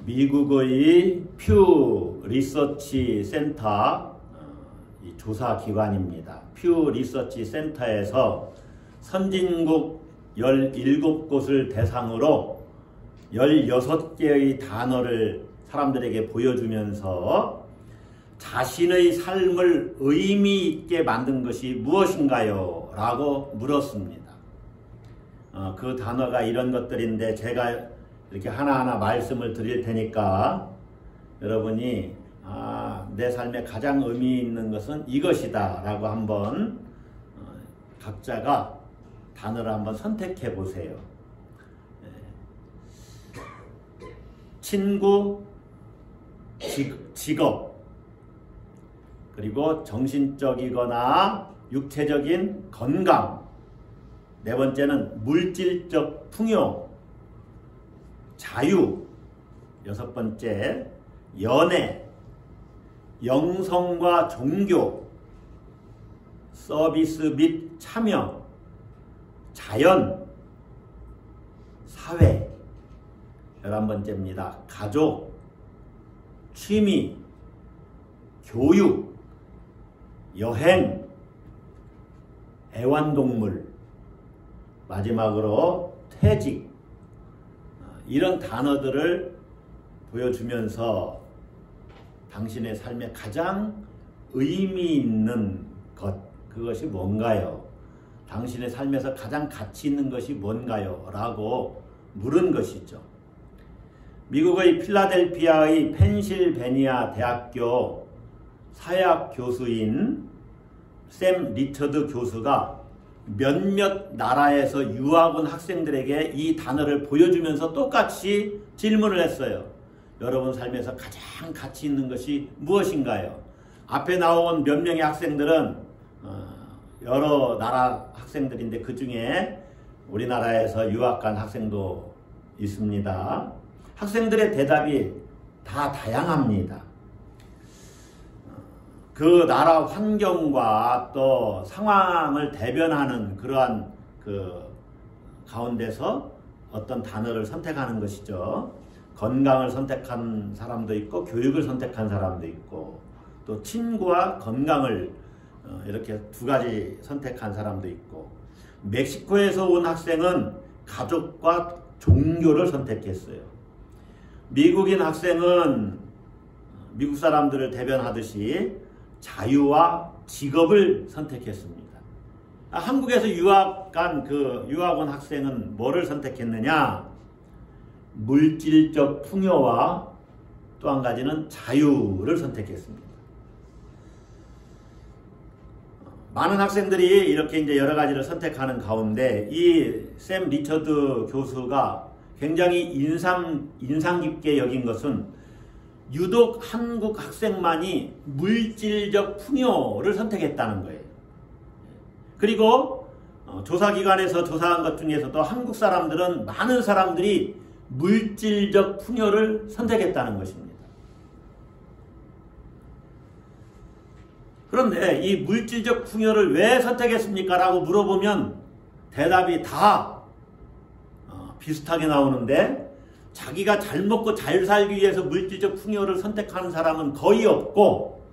미국의 퓨 리서치 센터 조사 기관입니다. 퓨 리서치 센터에서 선진국 17곳을 대상으로 16개의 단어를 사람들에게 보여주면서 자신의 삶을 의미 있게 만든 것이 무엇인가요? 라고 물었습니다. 그 단어가 이런 것들인데 제가 이렇게 하나하나 말씀을 드릴 테니까 여러분이 내 삶에 가장 의미 있는 것은 이것이다 라고 한번 각자가 단어를 한번 선택해 보세요. 친구, 직업, 그리고 정신적이거나 육체적인 건강, 네 번째는 물질적 풍요, 자유, 여섯 번째 연애, 영성과 종교, 서비스 및 참여, 자연, 사회, 11번째입니다. 가족, 취미, 교육, 여행, 애완동물, 마지막으로 퇴직, 이런 단어들을 보여주면서 당신의 삶에 가장 의미 있는 것, 그것이 뭔가요? 당신의 삶에서 가장 가치 있는 것이 뭔가요? 라고 물은 것이죠. 미국의 필라델피아의 펜실베니아 대학교 사회학 교수인 샘 리처드 교수가 몇몇 나라에서 유학 온 학생들에게 이 단어를 보여주면서 똑같이 질문을 했어요. 여러분 삶에서 가장 가치 있는 것이 무엇인가요? 앞에 나온 몇 명의 학생들은 여러 나라 학생들인데 그 중에 우리나라에서 유학 간 학생도 있습니다. 학생들의 대답이 다 다양합니다. 그 나라 환경과 또 상황을 대변하는 그러한 그 가운데서 어떤 단어를 선택하는 것이죠. 건강을 선택한 사람도 있고 교육을 선택한 사람도 있고 또 친구와 건강을 이렇게 두 가지 선택한 사람도 있고 멕시코에서 온 학생은 가족과 종교를 선택했어요. 미국인 학생은 미국 사람들을 대변하듯이 자유와 직업을 선택했습니다. 한국에서 유학 온 학생은 뭐를 선택했느냐? 물질적 풍요와 또 한 가지는 자유를 선택했습니다. 많은 학생들이 이렇게 이제 여러 가지를 선택하는 가운데 이 샘 리처드 교수가 굉장히 인상 깊게 여긴 것은 유독 한국 학생만이 물질적 풍요를 선택했다는 거예요. 그리고 조사기관에서 조사한 것 중에서도 한국 사람들은 많은 사람들이 물질적 풍요를 선택했다는 것입니다. 그런데 이 물질적 풍요를 왜 선택했습니까? 라고 물어보면 대답이 다 비슷하게 나오는데 자기가 잘 먹고 잘 살기 위해서 물질적 풍요를 선택하는 사람은 거의 없고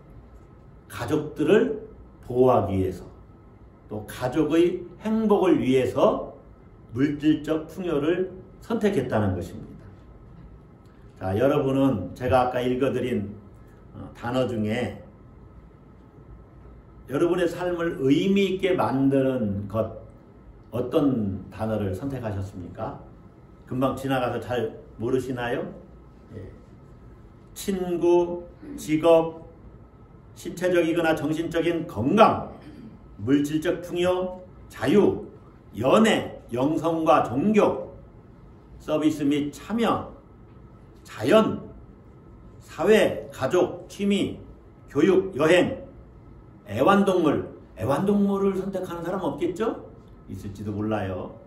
가족들을 보호하기 위해서 또 가족의 행복을 위해서 물질적 풍요를 선택했다는 것입니다. 자, 여러분은 제가 아까 읽어드린 단어 중에 여러분의 삶을 의미 있게 만드는 것 어떤 단어를 선택하셨습니까? 금방 지나가서 잘 모르시나요? 예. 친구, 직업, 신체적이거나 정신적인 건강, 물질적 풍요, 자유, 연애, 영성과 종교, 서비스 및 참여, 자연, 사회, 가족, 취미, 교육, 여행, 애완동물. 애완동물을 선택하는 사람 없겠죠? 있을지도 몰라요.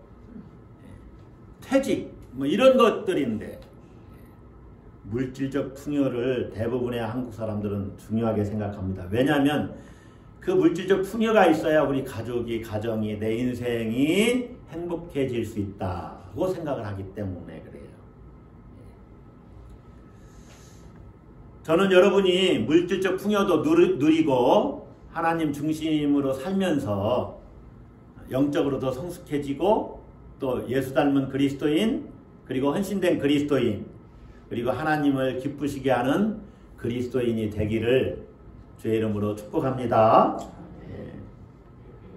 퇴직, 뭐 이런 것들인데 물질적 풍요를 대부분의 한국 사람들은 중요하게 생각합니다. 왜냐하면 그 물질적 풍요가 있어야 우리 가정이, 내 인생이 행복해질 수 있다고 생각을 하기 때문에 그래요. 저는 여러분이 물질적 풍요도 누리고 하나님 중심으로 살면서 영적으로 더 성숙해지고 또 예수 닮은 그리스도인, 그리고 헌신된 그리스도인, 그리고 하나님을 기쁘시게 하는 그리스도인이 되기를 주의 이름으로 축복합니다.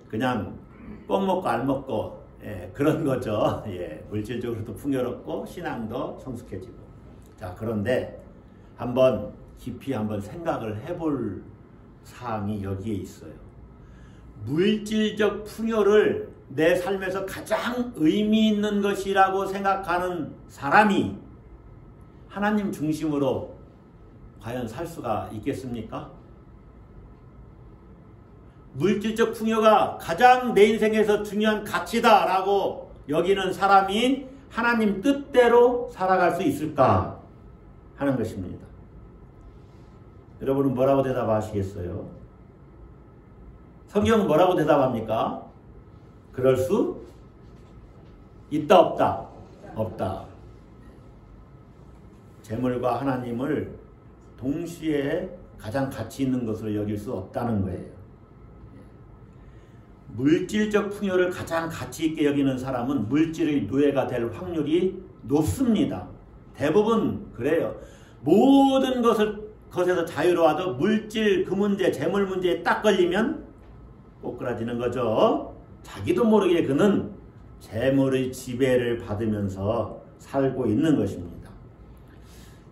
그냥 꼭 먹고 알 먹고 그런 거죠. 물질적으로도 풍요롭고 신앙도 성숙해지고. 자, 그런데 한번 깊이 한번 생각을 해볼 사항이 여기에 있어요. 물질적 풍요를 내 삶에서 가장 의미 있는 것이라고 생각하는 사람이 하나님 중심으로 과연 살 수가 있겠습니까? 물질적 풍요가 가장 내 인생에서 중요한 가치다라고 여기는 사람이 하나님 뜻대로 살아갈 수 있을까 하는 것입니다. 여러분은 뭐라고 대답하시겠어요? 성경은 뭐라고 대답합니까? 그럴 수 있다, 없다? 없다. 재물과 하나님을 동시에 가장 가치 있는 것으로 여길 수 없다는 거예요. 물질적 풍요를 가장 가치 있게 여기는 사람은 물질의 노예가 될 확률이 높습니다. 대부분 그래요. 모든 것에서 자유로워도 물질, 그 문제, 재물 문제에 딱 걸리면 꼬꾸라지는 거죠. 자기도 모르게 그는 재물의 지배를 받으면서 살고 있는 것입니다.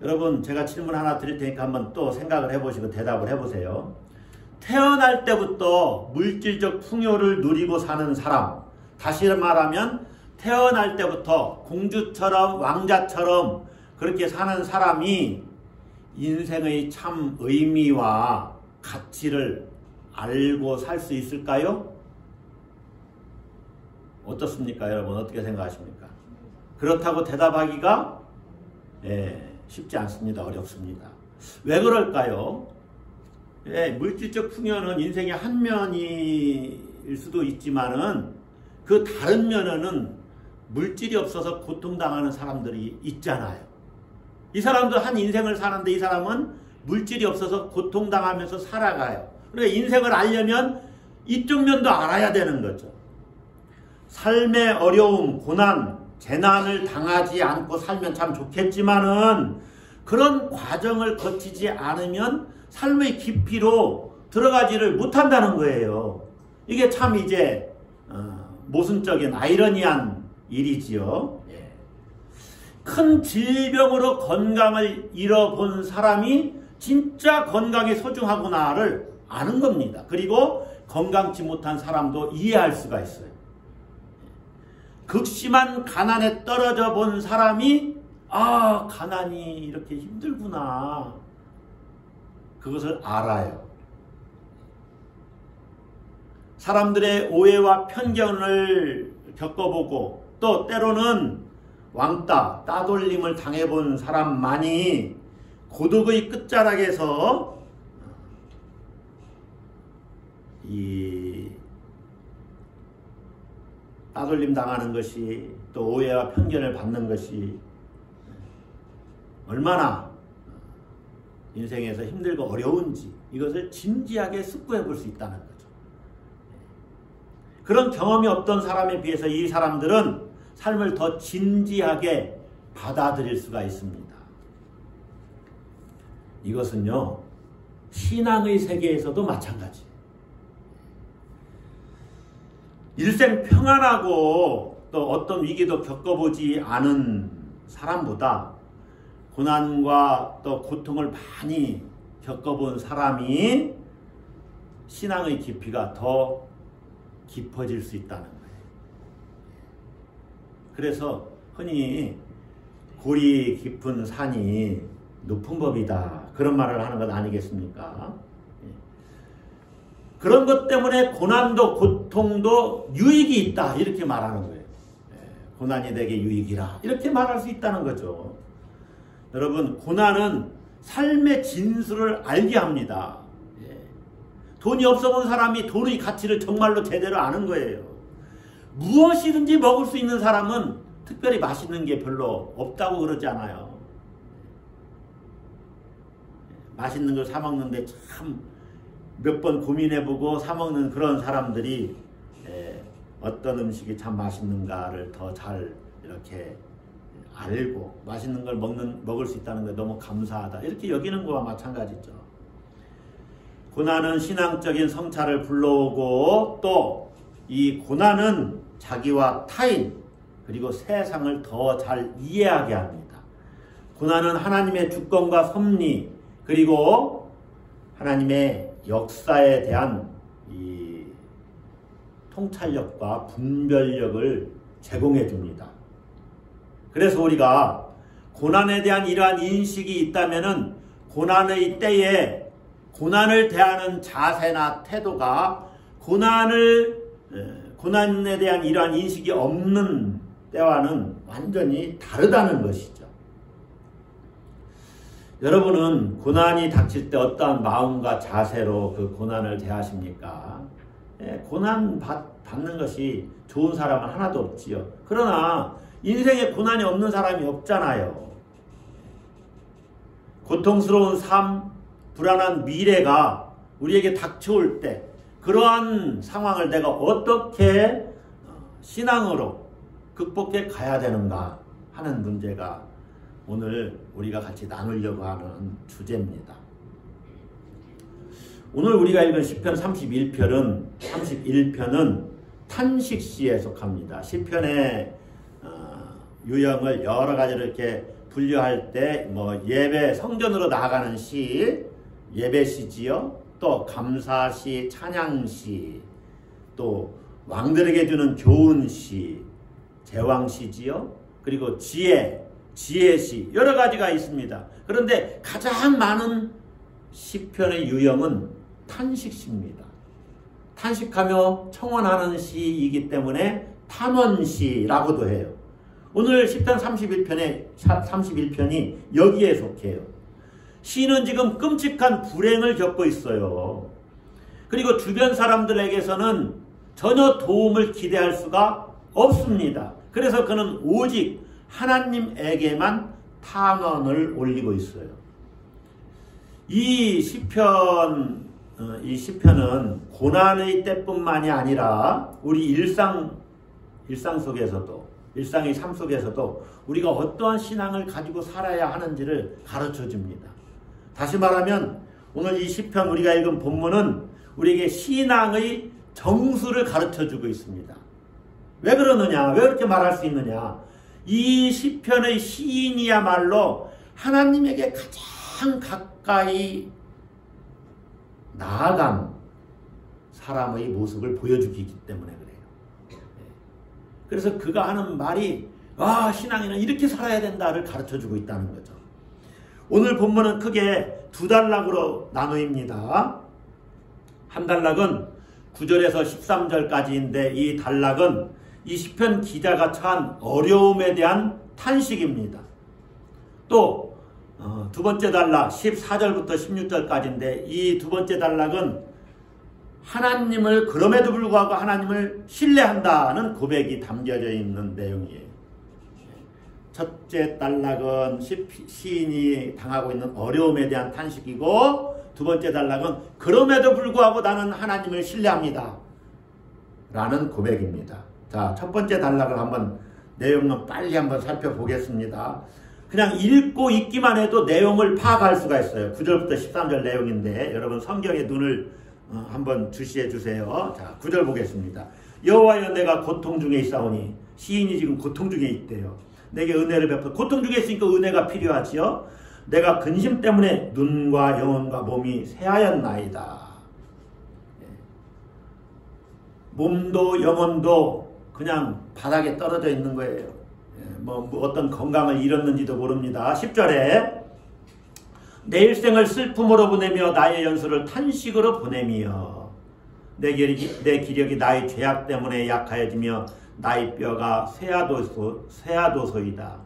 여러분, 제가 질문 하나 드릴 테니까 한번 또 생각을 해보시고 대답을 해보세요. 태어날 때부터 물질적 풍요를 누리고 사는 사람, 다시 말하면 태어날 때부터 공주처럼 왕자처럼 그렇게 사는 사람이 인생의 참 의미와 가치를 알고 살 수 있을까요? 어떻습니까? 여러분 어떻게 생각하십니까? 그렇다고 대답하기가 쉽지 않습니다. 어렵습니다. 왜 그럴까요? 물질적 풍요는 인생의 한 면일 수도 있지만은 그 다른 면에는 물질이 없어서 고통당하는 사람들이 있잖아요. 이 사람도 한 인생을 사는데 이 사람은 물질이 없어서 고통당하면서 살아가요. 그러니까 인생을 알려면 이쪽 면도 알아야 되는 거죠. 삶의 어려움, 고난, 재난을 당하지 않고 살면 참 좋겠지만은 그런 과정을 거치지 않으면 삶의 깊이로 들어가지를 못한다는 거예요. 이게 참 이제 모순적인 아이러니한 일이지요. 큰 질병으로 건강을 잃어본 사람이 진짜 건강이 소중하구나를 아는 겁니다. 그리고 건강치 못한 사람도 이해할 수가 있어요. 극심한 가난에 떨어져 본 사람이 가난이 이렇게 힘들구나, 그것을 알아요. 사람들의 오해와 편견을 겪어보고 또 때로는 왕따, 따돌림을 당해본 사람만이 고독의 끝자락에서 이 따돌림 당하는 것이, 또 오해와 편견을 받는 것이 얼마나 인생에서 힘들고 어려운지 이것을 진지하게 숙고해 볼 수 있다는 거죠. 그런 경험이 없던 사람에 비해서 이 사람들은 삶을 더 진지하게 받아들일 수가 있습니다. 이것은요, 신앙의 세계에서도 마찬가지예요. 일생 평안하고 또 어떤 위기도 겪어보지 않은 사람보다 고난과 또 고통을 많이 겪어본 사람이 신앙의 깊이가 더 깊어질 수 있다는 거예요. 그래서 흔히 골이 깊은 산이 높은 법이다, 그런 말을 하는 것 아니겠습니까? 그런 것 때문에 고난도 고통도 유익이 있다, 이렇게 말하는 거예요. 고난이 내게 유익이라, 이렇게 말할 수 있다는 거죠. 여러분, 고난은 삶의 진수를 알게 합니다. 돈이 없어 본 사람이 돈의 가치를 정말로 제대로 아는 거예요. 무엇이든지 먹을 수 있는 사람은 특별히 맛있는 게 별로 없다고 그러지 않아요. 맛있는 걸 사 먹는데 참 몇 번 고민해보고 사 먹는 그런 사람들이 어떤 음식이 참 맛있는가를 더 잘 이렇게 알고 맛있는 걸 먹을 수 있다는 게 너무 감사하다 이렇게 여기는 거와 마찬가지죠. 고난은 신앙적인 성찰을 불러오고 또 이 고난은 자기와 타인 그리고 세상을 더 잘 이해하게 합니다. 고난은 하나님의 주권과 섭리 그리고 하나님의 역사에 대한 이 통찰력과 분별력을 제공해 줍니다. 그래서 우리가 고난에 대한 이러한 인식이 있다면은 고난의 때에 고난을 대하는 자세나 태도가 고난에 대한 이러한 인식이 없는 때와는 완전히 다르다는 것이죠. 여러분은 고난이 닥칠 때 어떠한 마음과 자세로 그 고난을 대하십니까? 고난 받는 것이 좋은 사람은 하나도 없지요. 그러나 인생에 고난이 없는 사람이 없잖아요. 고통스러운 삶, 불안한 미래가 우리에게 닥쳐올 때 그러한 상황을 내가 어떻게 신앙으로 극복해 가야 되는가 하는 문제가 오늘 우리가 같이 나누려고 하는 주제입니다. 오늘 우리가 읽은 시편 31편은 탄식시에 속합니다. 시편의 유형을 여러 가지로 이렇게 분류할 때 예배 성전으로 나아가는 시, 예배시지요. 또 감사시, 찬양시, 또 왕들에게 주는 교훈시, 제왕시지요. 그리고 지혜시 여러 가지가 있습니다. 그런데 가장 많은 시편의 유형은 탄식시입니다. 탄식하며 청원하는 시이기 때문에 탄원시라고도 해요. 오늘 시편 31편이 여기에 속해요. 시인은 지금 끔찍한 불행을 겪고 있어요. 그리고 주변 사람들에게서는 전혀 도움을 기대할 수가 없습니다. 그래서 그는 오직 하나님에게만 탄원을 올리고 있어요. 이 시편은 고난의 때뿐만이 아니라 우리 일상의 삶 속에서도 우리가 어떠한 신앙을 가지고 살아야 하는지를 가르쳐 줍니다. 다시 말하면 오늘 이 시편 우리가 읽은 본문은 우리에게 신앙의 정수를 가르쳐 주고 있습니다. 왜 그러느냐? 왜 그렇게 말할 수 있느냐? 이 시편의 시인이야말로 하나님에게 가장 가까이 나아간 사람의 모습을 보여주기 때문에 그래요. 그래서 그가 하는 말이 신앙에는 이렇게 살아야 된다를 가르쳐주고 있다는 거죠. 오늘 본문은 크게 두 단락으로 나누입니다. 한 단락은 9절에서 13절까지인데 이 단락은 이 시편 기자가 처한 어려움에 대한 탄식입니다. 또 두 번째 단락 14절부터 16절까지인데 이 두 번째 단락은 하나님을 그럼에도 불구하고 하나님을 신뢰한다는 고백이 담겨져 있는 내용이에요. 첫째 단락은 시인이 당하고 있는 어려움에 대한 탄식이고 두 번째 단락은 그럼에도 불구하고 나는 하나님을 신뢰합니다 라는 고백입니다. 자, 첫 번째 단락을 내용은 빨리 한번 살펴보겠습니다. 그냥 읽고 있기만 해도 내용을 파악할 수가 있어요. 9절부터 13절 내용인데 여러분 성경에 눈을 한번 주시해 주세요. 자, 9절 보겠습니다. 여호와여 내가 고통 중에 있사오니 시인이 지금 고통 중에 있대요. 내게 은혜를 베풀어 고통 중에 있으니까 은혜가 필요하지요. 내가 근심 때문에 눈과 영혼과 몸이 쇠하였나이다. 몸도 영혼도 그냥 바닥에 떨어져 있는 거예요. 어떤 건강을 잃었는지도 모릅니다. 10절에 내 일생을 슬픔으로 보내며 나의 연수를 탄식으로 보내며 내 기력이 나의 죄악 때문에 약하여지며 나의 뼈가 쇠하도소이다.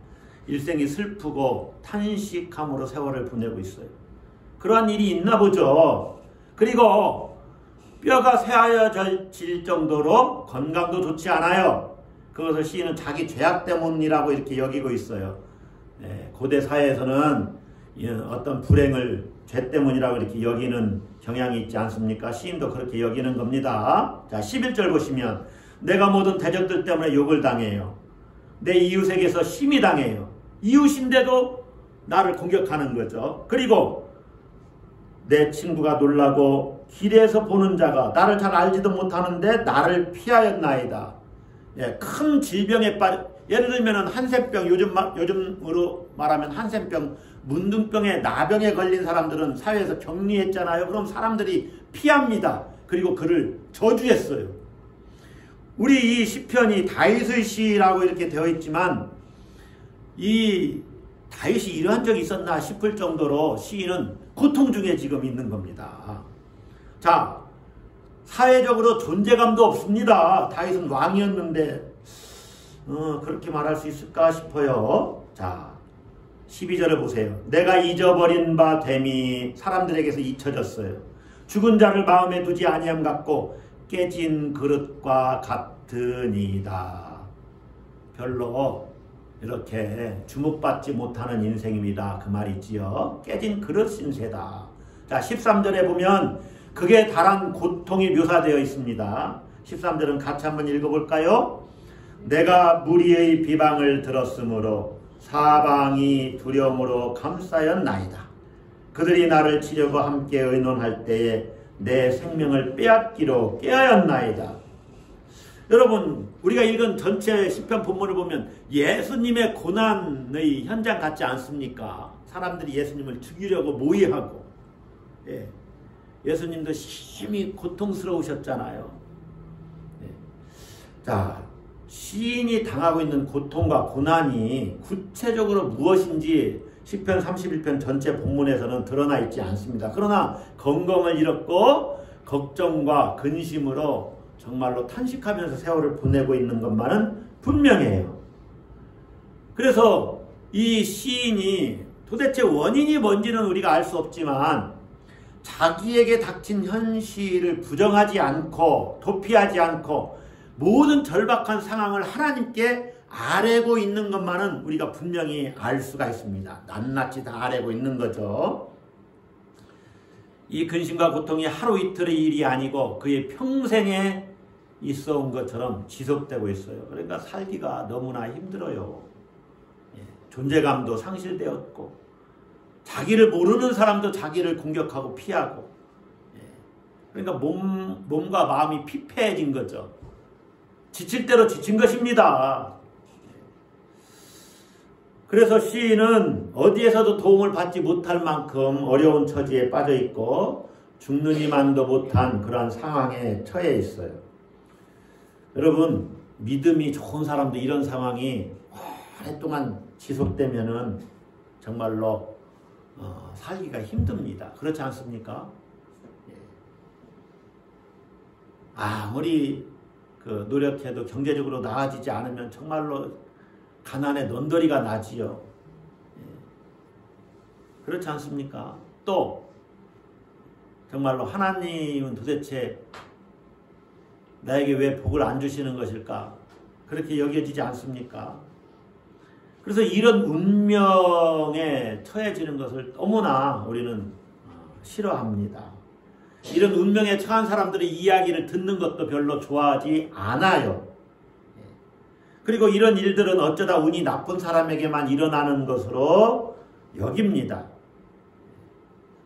일생이 슬프고 탄식함으로 세월을 보내고 있어요. 그러한 일이 있나 보죠. 그리고 뼈가 쇠하여질 정도로 건강도 좋지 않아요. 그것을 시인은 자기 죄악 때문이라고 이렇게 여기고 있어요. 고대 사회에서는 어떤 불행을 죄 때문이라고 이렇게 여기는 경향이 있지 않습니까? 시인도 그렇게 여기는 겁니다. 자, 11절 보시면 내가 모든 대적들 때문에 욕을 당해요. 내 이웃에게서 심히 당해요. 이웃인데도 나를 공격하는 거죠. 그리고 내 친구가 놀라고 길에서 보는 자가 나를 잘 알지도 못하는데 나를 피하였나이다. 예, 큰 질병에 예를 들면 한센병, 요즘으로 말하면 한센병, 문둥병에 나병에 걸린 사람들은 사회에서 격리했잖아요. 그럼 사람들이 피합니다. 그리고 그를 저주했어요. 우리 이 시편이 다윗의 시라고 이렇게 되어 있지만 이 다윗이 이러한 적이 있었나 싶을 정도로 시인은 고통 중에 지금 있는 겁니다. 자, 사회적으로 존재감도 없습니다. 다윗은 왕이었는데 그렇게 말할 수 있을까 싶어요. 자, 12절을 보세요. 내가 잊어버린 바 됨이 사람들에게서 잊혀졌어요. 죽은 자를 마음에 두지 아니함 같고 깨진 그릇과 같으니이다. 별로 이렇게 주목받지 못하는 인생입니다. 그 말이지요. 깨진 그릇 신세다. 자, 13절에 보면 극에 달한 고통이 묘사되어 있습니다. 13절은 같이 한번 읽어볼까요? 내가 무리의 비방을 들었으므로 사방이 두려움으로 감싸였나이다. 그들이 나를 치려고 함께 의논할 때에 내 생명을 빼앗기로 깨하였나이다. 여러분, 우리가 읽은 전체 시편 본문을 보면 예수님의 고난의 현장 같지 않습니까? 사람들이 예수님을 죽이려고 모의하고, 예수님도 심히 고통스러우셨잖아요. 자, 시인이 당하고 있는 고통과 고난이 구체적으로 무엇인지 시편 31편 전체 본문에서는 드러나 있지 않습니다. 그러나 건강을 잃었고 걱정과 근심으로 정말로 탄식하면서 세월을 보내고 있는 것만은 분명해요. 그래서 이 시인이 도대체 원인이 뭔지는 우리가 알 수 없지만 자기에게 닥친 현실을 부정하지 않고 도피하지 않고 모든 절박한 상황을 하나님께 아뢰고 있는 것만은 우리가 분명히 알 수가 있습니다. 낱낱이 다 아뢰고 있는 거죠. 이 근심과 고통이 하루 이틀의 일이 아니고 그의 평생에 있어 온 것처럼 지속되고 있어요. 그러니까 살기가 너무나 힘들어요. 존재감도 상실되었고 자기를 모르는 사람도 자기를 공격하고 피하고 그러니까 몸과 마음이 피폐해진 거죠. 지칠 대로 지친 것입니다. 그래서 시인은 어디에서도 도움을 받지 못할 만큼 어려운 처지에 빠져 있고 죽느니만도 못한 그런 상황에 처해 있어요. 여러분, 믿음이 좋은 사람도 이런 상황이 오랫동안 지속되면은 정말로 살기가 힘듭니다. 그렇지 않습니까? 아무리 노력해도 경제적으로 나아지지 않으면 정말로 가난의 논더리가 나지요. 그렇지 않습니까? 또 정말로 하나님은 도대체 나에게 왜 복을 안 주시는 것일까? 그렇게 여겨지지 않습니까? 그래서 이런 운명에 처해지는 것을 너무나 우리는 싫어합니다. 이런 운명에 처한 사람들의 이야기를 듣는 것도 별로 좋아하지 않아요. 그리고 이런 일들은 어쩌다 운이 나쁜 사람에게만 일어나는 것으로 여깁니다.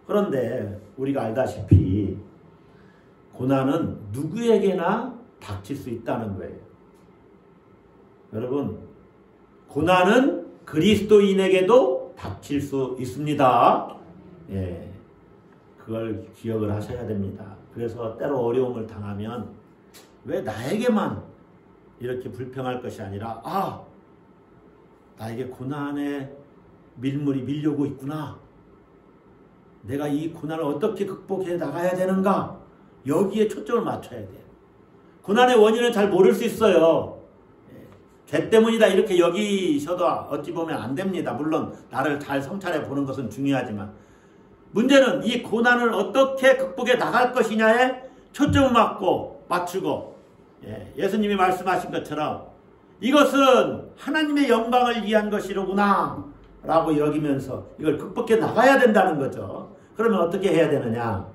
그런데 우리가 알다시피 고난은 누구에게나 닥칠 수 있다는 거예요. 여러분, 고난은 그리스도인에게도 닥칠 수 있습니다. 그걸 기억을 하셔야 됩니다. 그래서 때로 어려움을 당하면 왜 나에게만 이렇게 불평할 것이 아니라 나에게 고난의 밀물이 밀려오고 있구나. 내가 이 고난을 어떻게 극복해 나가야 되는가? 여기에 초점을 맞춰야 돼요. 고난의 원인을 잘 모를 수 있어요. 죄 때문이다 이렇게 여기셔도 어찌 보면 안 됩니다. 물론 나를 잘 성찰해 보는 것은 중요하지만 문제는 이 고난을 어떻게 극복해 나갈 것이냐에 초점을 맞추고 예수님이 말씀하신 것처럼 이것은 하나님의 영광을 위한 것이로구나 라고 여기면서 이걸 극복해 나가야 된다는 거죠. 그러면 어떻게 해야 되느냐?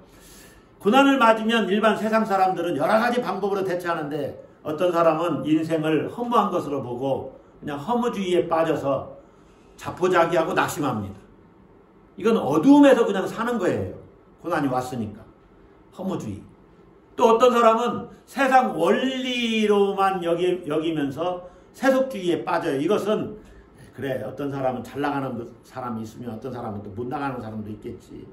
고난을 맞으면 일반 세상 사람들은 여러 가지 방법으로 대처하는데 어떤 사람은 인생을 허무한 것으로 보고 그냥 허무주의에 빠져서 자포자기하고 낙심합니다. 이건 어두움에서 그냥 사는 거예요. 고난이 왔으니까. 허무주의. 또 어떤 사람은 세상 원리로만 여기면서 세속주의에 빠져요. 이것은 그래, 어떤 사람은 잘 나가는 사람이 있으면 어떤 사람은 또 못 나가는 사람도 있겠지.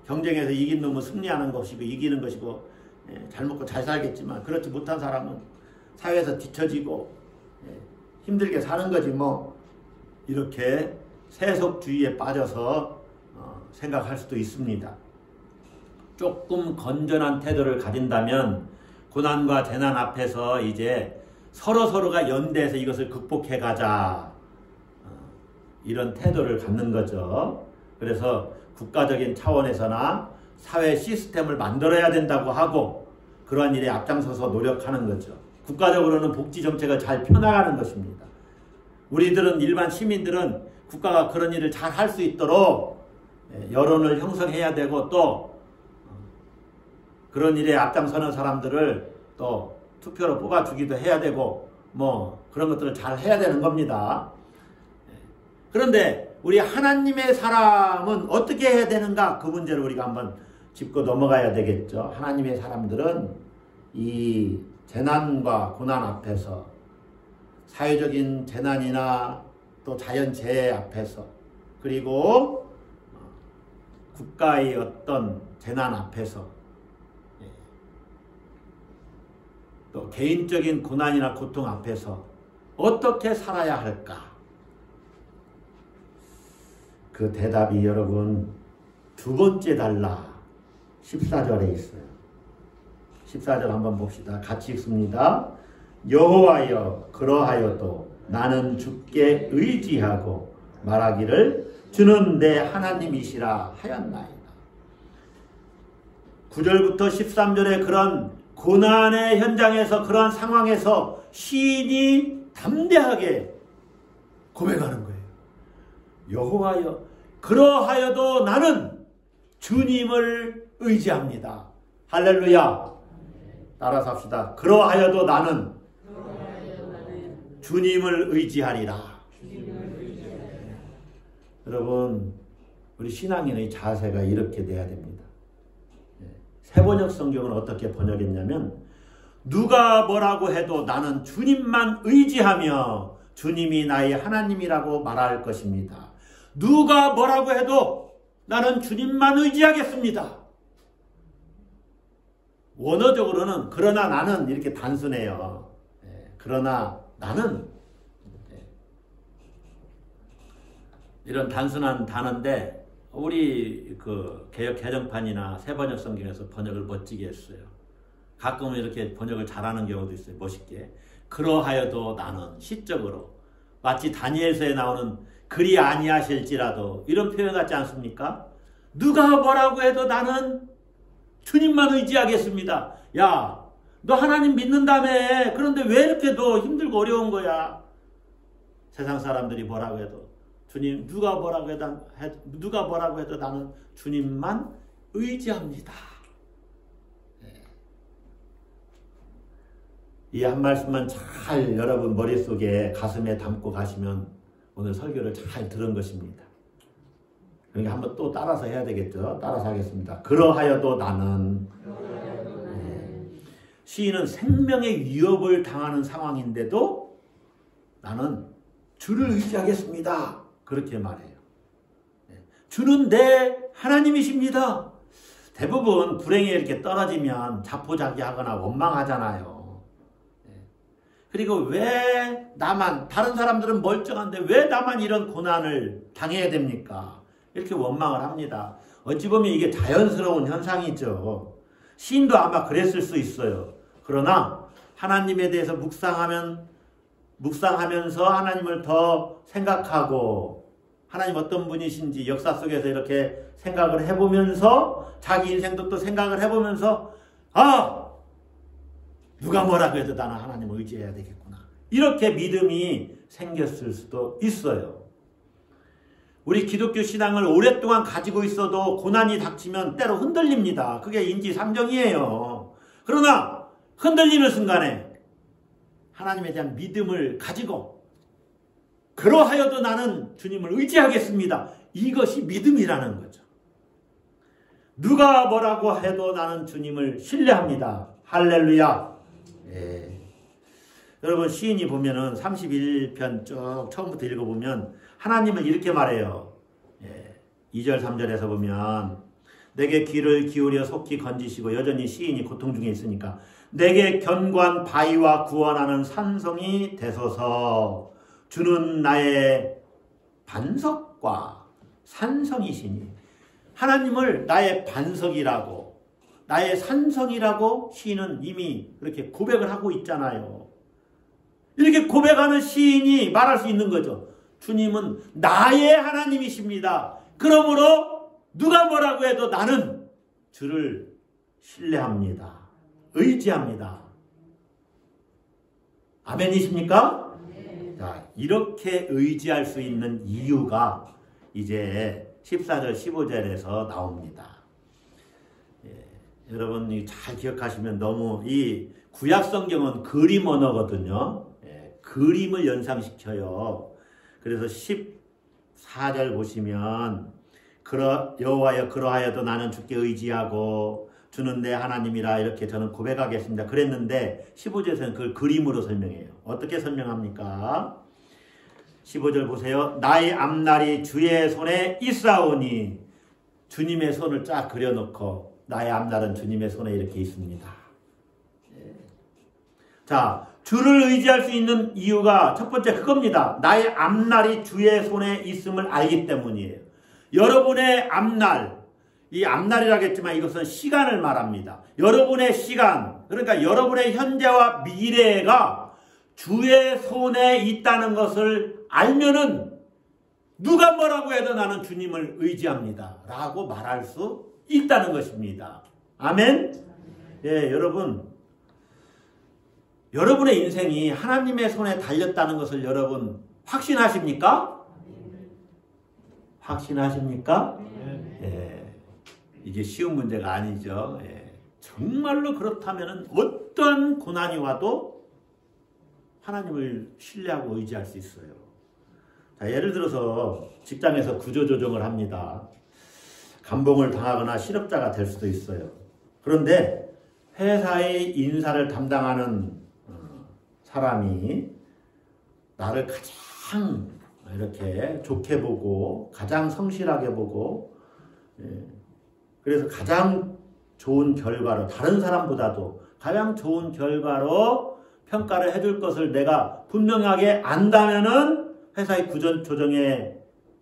경쟁에서 이긴 놈은 승리하는 것이고 이기는 것이고 잘 먹고 잘 살겠지만 그렇지 못한 사람은 사회에서 뒤처지고 힘들게 사는 거지 뭐. 이렇게 세속주의에 빠져서 생각할 수도 있습니다. 조금 건전한 태도를 가진다면 고난과 재난 앞에서 이제 서로가 연대해서 이것을 극복해 가자, 이런 태도를 갖는 거죠. 그래서 국가적인 차원에서나 사회 시스템을 만들어야 된다고 하고 그러한 일에 앞장서서 노력하는 거죠. 국가적으로는 복지 정책을 잘 펴나가는 것입니다. 우리들은, 일반 시민들은 국가가 그런 일을 잘 할 수 있도록 여론을 형성해야 되고 또 그런 일에 앞장서는 사람들을 또 투표로 뽑아주기도 해야 되고 뭐 그런 것들을 잘 해야 되는 겁니다. 그런데 우리 하나님의 사람은 어떻게 해야 되는가? 그 문제를 우리가 한번 짚고 넘어가야 되겠죠. 하나님의 사람들은 이 재난과 고난 앞에서, 사회적인 재난이나 또 자연재해 앞에서, 그리고 국가의 어떤 재난 앞에서, 또 개인적인 고난이나 고통 앞에서 어떻게 살아야 할까? 그 대답이 여러분 두 번째 달라 14절에 있어요. 14절 한번 봅시다. 같이 읽습니다. 여호와여, 그러하여도 나는 주께 의지하고 말하기를 주는 내 하나님이시라 하였나이다. 9절부터 13절에 그런 고난의 현장에서, 그러한 상황에서 시인이 담대하게 고백하는 거예요. 여호와여, 그러하여도 나는 주님을 의지합니다. 할렐루야. 따라서 합시다. 그러하여도 나는 주님을 의지하리라. 여러분, 우리 신앙인의 자세가 이렇게 돼야 됩니다. 세번역 성경은 어떻게 번역했냐면, 누가 뭐라고 해도 나는 주님만 의지하며 주님이 나의 하나님이라고 말할 것입니다. 누가 뭐라고 해도 나는 주님만 의지하겠습니다. 원어적으로는 그러나 나는 이렇게 단순해요. 그러나 나는, 이런 단순한 단어인데 우리 그 개역 개정판이나 세번역 성경에서 번역을 멋지게 했어요. 가끔은 이렇게 번역을 잘하는 경우도 있어요. 멋있게. 그러하여도 나는, 시적으로 마치 다니엘서에 나오는 그리 아니하실지라도, 이런 표현 같지 않습니까? 누가 뭐라고 해도 나는 주님만 의지하겠습니다. 야, 너 하나님 믿는다며. 그런데 왜 이렇게 너 힘들고 어려운 거야? 세상 사람들이 뭐라고 해도, 주님, 누가 뭐라고 해도 나는 주님만 의지합니다. 이 한 말씀만 잘 여러분 머릿속에, 가슴에 담고 가시면 오늘 설교를 잘 들은 것입니다. 그러니까 한번 또 따라서 해야 되겠죠. 따라서 하겠습니다. 그러하여도 나는. 시인은 생명의 위협을 당하는 상황인데도 나는 주를 의지하겠습니다. 그렇게 말해요. 주는 내 하나님이십니다. 대부분 불행에 이렇게 떨어지면 자포자기하거나 원망하잖아요. 그리고 왜 나만, 다른 사람들은 멀쩡한데 왜 나만 이런 고난을 당해야 됩니까? 이렇게 원망을 합니다. 어찌 보면 이게 자연스러운 현상이죠. 시인도 아마 그랬을 수 있어요. 그러나 하나님에 대해서 묵상하면서 하나님을 더 생각하고, 하나님 어떤 분이신지 역사 속에서 이렇게 생각을 해보면서, 자기 인생도 또 생각을 해보면서, 누가 뭐라고 해도 나는 하나님을 의지해야 되겠구나, 이렇게 믿음이 생겼을 수도 있어요. 우리 기독교 신앙을 오랫동안 가지고 있어도 고난이 닥치면 때로 흔들립니다. 그게 인지상정이에요. 그러나 흔들리는 순간에 하나님에 대한 믿음을 가지고 그러하여도 나는 주님을 의지하겠습니다. 이것이 믿음이라는 거죠. 누가 뭐라고 해도 나는 주님을 신뢰합니다. 할렐루야. 예. 여러분 시인이 보면은 31편 쭉 처음부터 읽어보면 하나님은 이렇게 말해요. 예. 2절 3절에서 보면 내게 귀를 기울여 속히 건지시고 여전히 시인이 고통 중에 있으니까 내게 견고한 바위와 구원하는 산성이 되소서. 주는 나의 반석과 산성이시니 하나님을 나의 반석이라고 나의 산성이라고 시인은 이미 그렇게 고백을 하고 있잖아요. 이렇게 고백하는 시인이 말할 수 있는 거죠. 주님은 나의 하나님이십니다. 그러므로 누가 뭐라고 해도 나는 주를 신뢰합니다. 의지합니다. 아멘이십니까? 자, 이렇게 의지할 수 있는 이유가 이제 14절 15절에서 나옵니다. 예, 여러분 잘 기억하시면 너무 이 구약 성경은 그림 언어거든요. 예, 그림을 연상시켜요. 그래서 14절 보시면 여호와여 그러하여도 나는 주께 의지하고 주는 내 하나님이라 이렇게 저는 고백하겠습니다. 그랬는데 15절에서는 그걸 그림으로 설명해요. 어떻게 설명합니까? 15절 보세요. 나의 앞날이 주의 손에 있사오니 주님의 손을 쫙 그려놓고 나의 앞날은 주님의 손에 이렇게 있습니다. 자, 주를 의지할 수 있는 이유가 첫 번째 그겁니다. 나의 앞날이 주의 손에 있음을 알기 때문이에요. 여러분의 앞날, 이 앞날이라고 했지만 이것은 시간을 말합니다. 여러분의 시간, 그러니까 여러분의 현재와 미래가 주의 손에 있다는 것을 알면은 누가 뭐라고 해도 나는 주님을 의지합니다. 라고 말할 수 있다는 것입니다. 아멘? 예, 여러분의 인생이 하나님의 손에 달렸다는 것을 여러분 확신하십니까? 확신하십니까? 예, 이게 쉬운 문제가 아니죠. 예, 정말로 그렇다면 어떤 고난이 와도 하나님을 신뢰하고 의지할 수 있어요. 자, 예를 들어서 직장에서 구조조정을 합니다. 감봉을 당하거나 실업자가 될 수도 있어요. 그런데 회사의 인사를 담당하는 사람이 나를 가장 이렇게 좋게 보고 가장 성실하게 보고 그래서 가장 좋은 결과로 다른 사람보다도 가장 좋은 결과로 평가를 해줄 것을 내가 분명하게 안다면은 회사의 구조조정에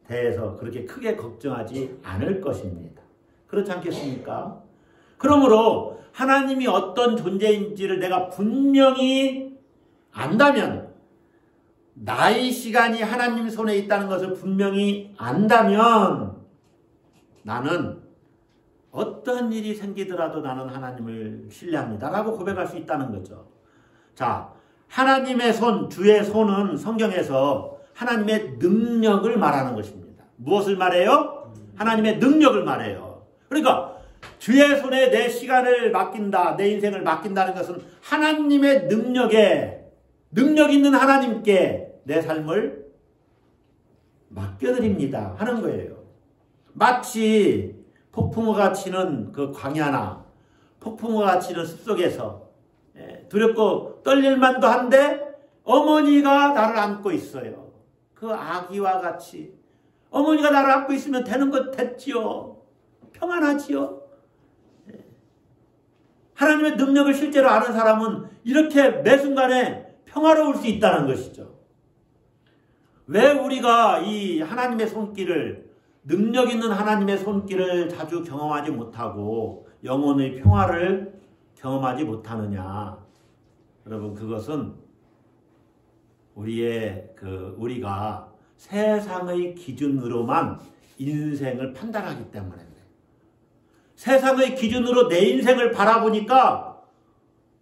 대해서 그렇게 크게 걱정하지 않을 것입니다. 그렇지 않겠습니까? 그러므로 하나님이 어떤 존재인지를 내가 분명히 안다면 나의 시간이 하나님 손에 있다는 것을 분명히 안다면 나는 어떤 일이 생기더라도 나는 하나님을 신뢰합니다. 라고 고백할 수 있다는 거죠. 자, 하나님의 손, 주의 손은 성경에서 하나님의 능력을 말하는 것입니다. 무엇을 말해요? 하나님의 능력을 말해요. 그러니까 주의 손에 내 시간을 맡긴다, 내 인생을 맡긴다는 것은 하나님의 능력 있는 하나님께 내 삶을 맡겨드립니다 하는 거예요. 마치 폭풍우가 치는 그 광야나 폭풍우가 치는 숲속에서 두렵고 떨릴만도 한데 어머니가 나를 안고 있어요. 그 아기와 같이 어머니가 나를 안고 있으면 되는 것 됐지요. 평안하지요. 하나님의 능력을 실제로 아는 사람은 이렇게 매 순간에 평화로울 수 있다는 것이죠. 왜 우리가 이 하나님의 손길을 능력 있는 하나님의 손길을 자주 경험하지 못하고 영혼의 평화를 경험하지 못하느냐? 여러분 그것은 우리가 세상의 기준으로만 인생을 판단하기 때문에 세상의 기준으로 내 인생을 바라보니까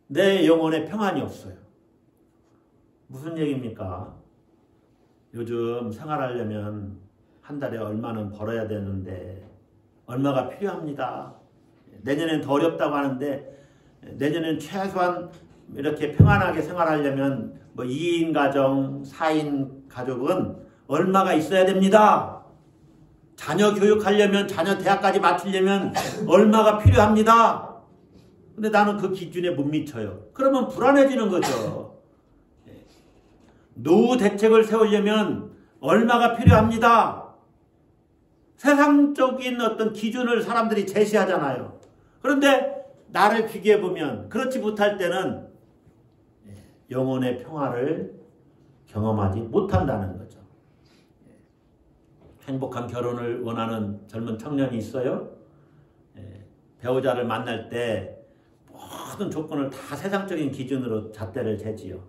내 영혼에 평안이 없어요. 무슨 얘기입니까? 요즘 생활하려면 한 달에 얼마는 벌어야 되는데 얼마가 필요합니다. 내년엔 더 어렵다고 하는데 내년엔 최소한 이렇게 평안하게 생활하려면 뭐 2인 가정, 4인 가족은 얼마가 있어야 됩니다. 자녀 교육하려면, 자녀 대학까지 마치려면 얼마가 필요합니다. 근데 나는 그 기준에 못 미쳐요. 그러면 불안해지는 거죠. 노후 대책을 세우려면 얼마가 필요합니다. 세상적인 어떤 기준을 사람들이 제시하잖아요. 그런데 나를 비교해보면 그렇지 못할 때는 영혼의 평화를 경험하지 못한다는 거죠. 행복한 결혼을 원하는 젊은 청년이 있어요. 배우자를 만날 때 모든 조건을 다 세상적인 기준으로 잣대를 재지요.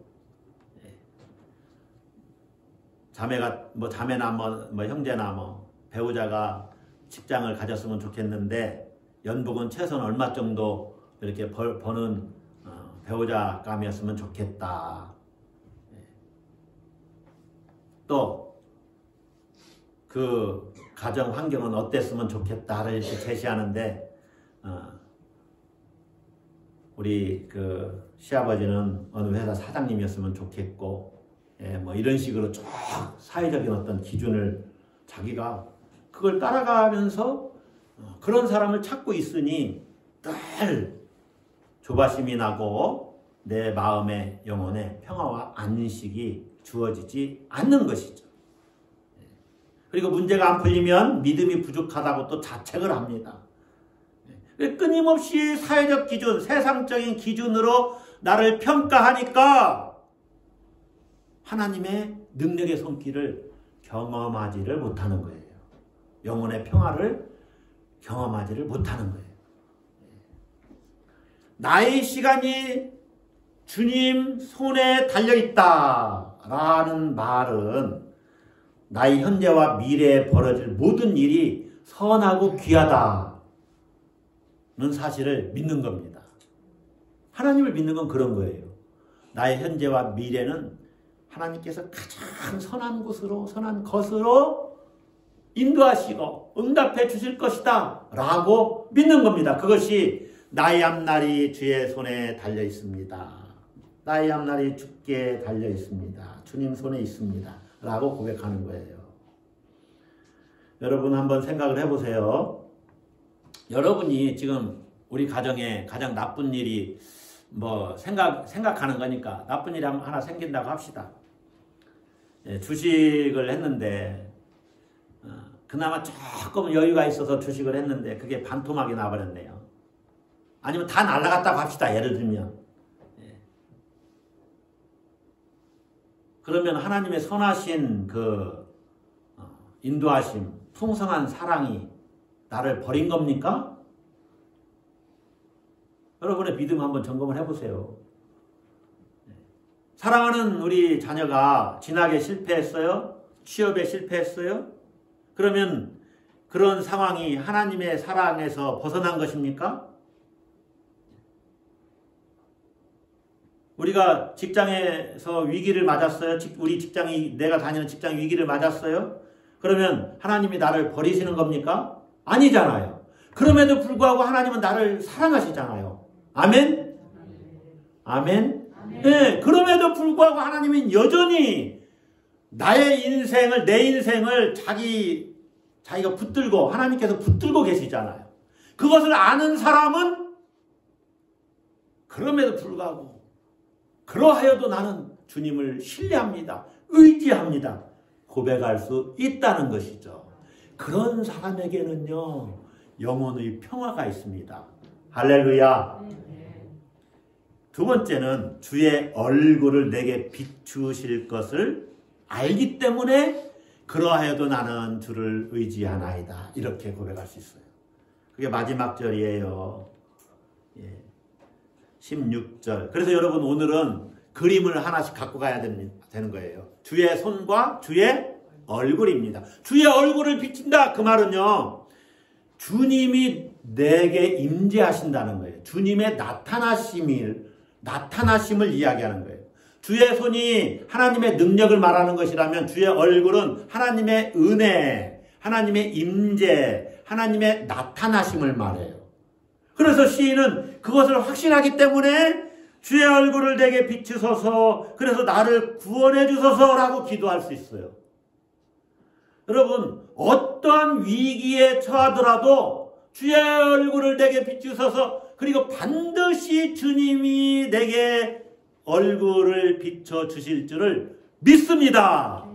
자매나 뭐 형제나 배우자가 직장을 가졌으면 좋겠는데 연봉은 최소한 얼마 정도 이렇게 버는 배우자감이었으면 좋겠다. 또 그 가정 환경은 어땠으면 좋겠다를 이렇게 제시하는데 우리 그 시아버지는 어느 회사 사장님이었으면 좋겠고 뭐 이런 식으로 쭉 사회적인 어떤 기준을 자기가 그걸 따라가면서 그런 사람을 찾고 있으니 늘 조바심이 나고 내 마음의 영혼에 평화와 안식이 주어지지 않는 것이죠. 그리고 문제가 안 풀리면 믿음이 부족하다고 또 자책을 합니다. 끊임없이 사회적 기준, 세상적인 기준으로 나를 평가하니까 하나님의 능력의 손길을 경험하지를 못하는 거예요. 영혼의 평화를 경험하지를 못하는 거예요. 나의 시간이 주님 손에 달려있다 라는 말은 나의 현재와 미래에 벌어질 모든 일이 선하고 귀하다는 사실을 믿는 겁니다. 하나님을 믿는 건 그런 거예요. 나의 현재와 미래는 하나님께서 가장 선한 것으로 인도하시고 응답해 주실 것이다 라고 믿는 겁니다. 그것이 나의 앞날이 주의 손에 달려 있습니다. 나의 앞날이 주께 달려 있습니다. 주님 손에 있습니다. 라고 고백하는 거예요. 여러분 한번 생각을 해보세요. 여러분이 지금 우리 가정에 가장 나쁜 일이 뭐 생각하는 거니까 나쁜 일이 하나 생긴다고 합시다. 주식을 했는데 그나마 조금 여유가 있어서 주식을 했는데 그게 반토막이 나버렸네요. 아니면 다 날아갔다고 합시다. 예를 들면. 그러면 하나님의 선하신 그 인도하심, 풍성한 사랑이 나를 버린 겁니까? 여러분의 믿음 한번 점검을 해보세요. 사랑하는 우리 자녀가 진학에 실패했어요? 취업에 실패했어요? 그러면 그런 상황이 하나님의 사랑에서 벗어난 것입니까? 우리가 직장에서 위기를 맞았어요? 우리 직장이, 내가 다니는 직장 위기를 맞았어요? 그러면 하나님이 나를 버리시는 겁니까? 아니잖아요. 그럼에도 불구하고 하나님은 나를 사랑하시잖아요. 아멘? 아멘? 네, 그럼에도 불구하고 하나님은 여전히 나의 인생을, 내 인생을 자기가 붙들고, 하나님께서 붙들고 계시잖아요. 그것을 아는 사람은 그럼에도 불구하고 그러하여도 나는 주님을 신뢰합니다. 의지합니다. 고백할 수 있다는 것이죠. 그런 사람에게는요, 영혼의 평화가 있습니다. 할렐루야. 두 번째는 주의 얼굴을 내게 비추실 것을 알기 때문에 그러하여도 나는 주를 의지하나이다. 이렇게 고백할 수 있어요. 그게 마지막 절이에요. 16절. 그래서 여러분 오늘은 그림을 하나씩 갖고 가야 되는 거예요. 주의 손과 주의 얼굴입니다. 주의 얼굴을 비친다. 그 말은요, 주님이 내게 임재하신다는 거예요. 주님의 나타나심을 이야기하는 거예요. 주의 손이 하나님의 능력을 말하는 것이라면 주의 얼굴은 하나님의 은혜, 하나님의 임재, 하나님의 나타나심을 말해요. 그래서 시인은 그것을 확신하기 때문에 주의 얼굴을 내게 비추소서, 그래서 나를 구원해 주소서라고 기도할 수 있어요. 여러분, 어떠한 위기에 처하더라도 주의 얼굴을 내게 비추소서, 그리고 반드시 주님이 내게 얼굴을 비춰주실 줄을 믿습니다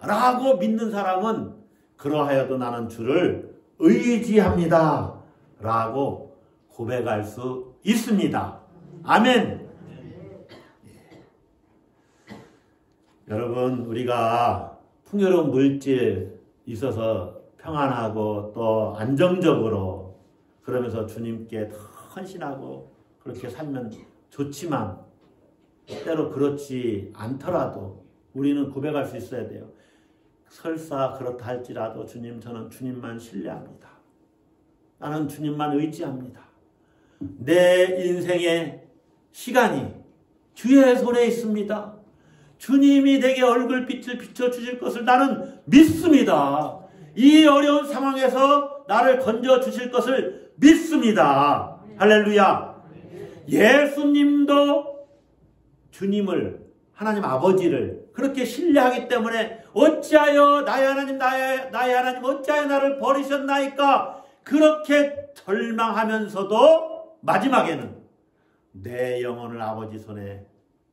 라고 믿는 사람은 그러하여도 나는 주를 의지합니다 라고 고백할 수 있습니다. 아멘. 여러분, 우리가 풍요로운 물질 있어서 평안하고 또 안정적으로 그러면서 주님께 더 헌신하고 그렇게 살면 좋지만 때로 그렇지 않더라도 우리는 고백할 수 있어야 돼요. 설사 그렇다 할지라도 주님, 저는 주님만 신뢰합니다. 나는 주님만 의지합니다. 내 인생의 시간이 주의 손에 있습니다. 주님이 내게 얼굴빛을 비춰주실 것을 나는 믿습니다. 이 어려운 상황에서 나를 건져주실 것을 믿습니다. 할렐루야. 예수님도 주님을, 하나님 아버지를 그렇게 신뢰하기 때문에 어찌하여 나의 하나님, 나의 하나님 어찌하여 나를 버리셨나이까 그렇게 절망하면서도 마지막에는 내 영혼을 아버지 손에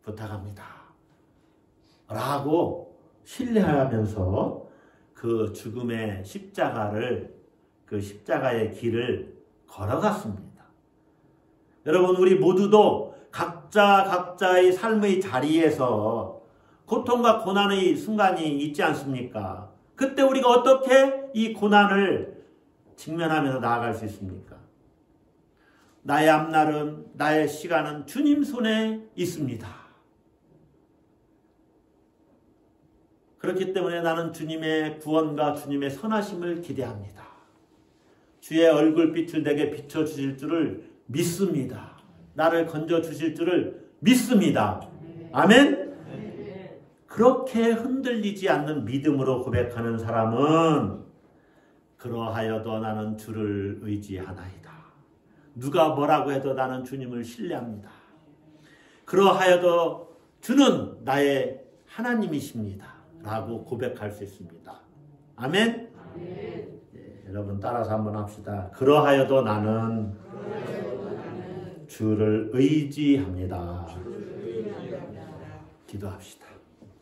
부탁합니다 라고 신뢰하면서 그 죽음의 그 십자가의 길을 걸어갔습니다. 여러분, 우리 모두도 각자의 삶의 자리에서 고통과 고난의 순간이 있지 않습니까? 그때 우리가 어떻게 이 고난을 직면하면서 나아갈 수 있습니까? 나의 앞날은, 나의 시간은 주님 손에 있습니다. 그렇기 때문에 나는 주님의 구원과 주님의 선하심을 기대합니다. 주의 얼굴빛을 내게 비춰주실 줄을 믿습니다. 나를 건져주실 줄을 믿습니다. 아멘? 그렇게 흔들리지 않는 믿음으로 고백하는 사람은 그러하여도 나는 주를 의지하나이다. 누가 뭐라고 해도 나는 주님을 신뢰합니다. 그러하여도 주는 나의 하나님이십니다 라고 고백할 수 있습니다. 아멘? 여러분 따라서 한번 합시다. 그러하여도 나는 주를 의지합니다. 기도합시다.